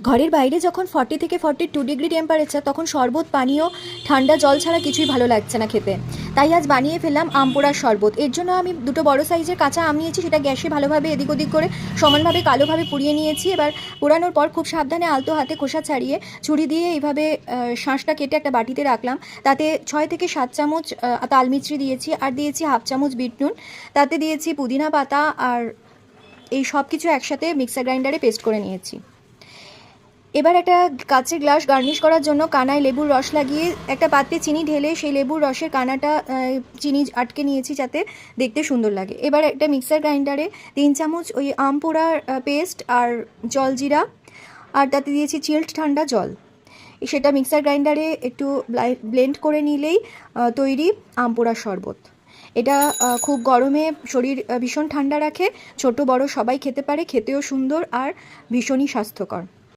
ঘরের বাইরে যখন 40 থেকে 42 ডিগ্রি টেম্পারেচার, তখন শরবত পানীয় ঠান্ডা জল ছাড়া কিছুই ভালো লাগছে না খেতে। তাই আজ বানিয়ে ফেললাম আম পোড়ার শরবত। এর জন্য আমি দুটো বড় সাইজের কাঁচা আম নিয়েছি, সেটা গ্যাসে ভালোভাবে এদিক ওদিক করে সমানভাবে কালোভাবে পুড়িয়ে নিয়েছি। এবার পোড়ানোর পর খুব সাবধানে আলতো হাতে খোসা ছাড়িয়ে ছুরি দিয়ে এইভাবে শাঁসটা কেটে একটা বাটিতে রাখলাম। তাতে 6 থেকে 7 চামচ তালমিছরি দিয়েছি, আর দিয়েছি হাফ চামচ বিট নুন, তাতে দিয়েছি পুদিনা পাতা, আর এই সব কিছু একসাথে মিক্সার গ্রাইন্ডারে পেস্ট করে নিয়েছি। এবার একটা কাঁচের গ্লাস গার্নিশ করার জন্য কানায় লেবুর রস লাগিয়ে একটা পাত্রে চিনি ঢেলে সেই লেবুর রসের কানাটা চিনি আটকে নিয়েছি যাতে দেখতে সুন্দর লাগে। এবার একটা মিক্সার গ্রাইন্ডারে 3 চামচ ওই আম পোড়ার পেস্ট আর জলজিরা, আর তাতে দিয়েছি চিল্ড ঠান্ডা জল। সেটা মিক্সার গ্রাইন্ডারে একটু ব্লেন্ড করে নিলেই তৈরি আম পোড়ার শরবত। এটা খুব গরমে শরীর ভীষণ ঠান্ডা রাখে, ছোট বড় সবাই খেতে পারে, খেতেও সুন্দর আর ভীষণই স্বাস্থ্যকর।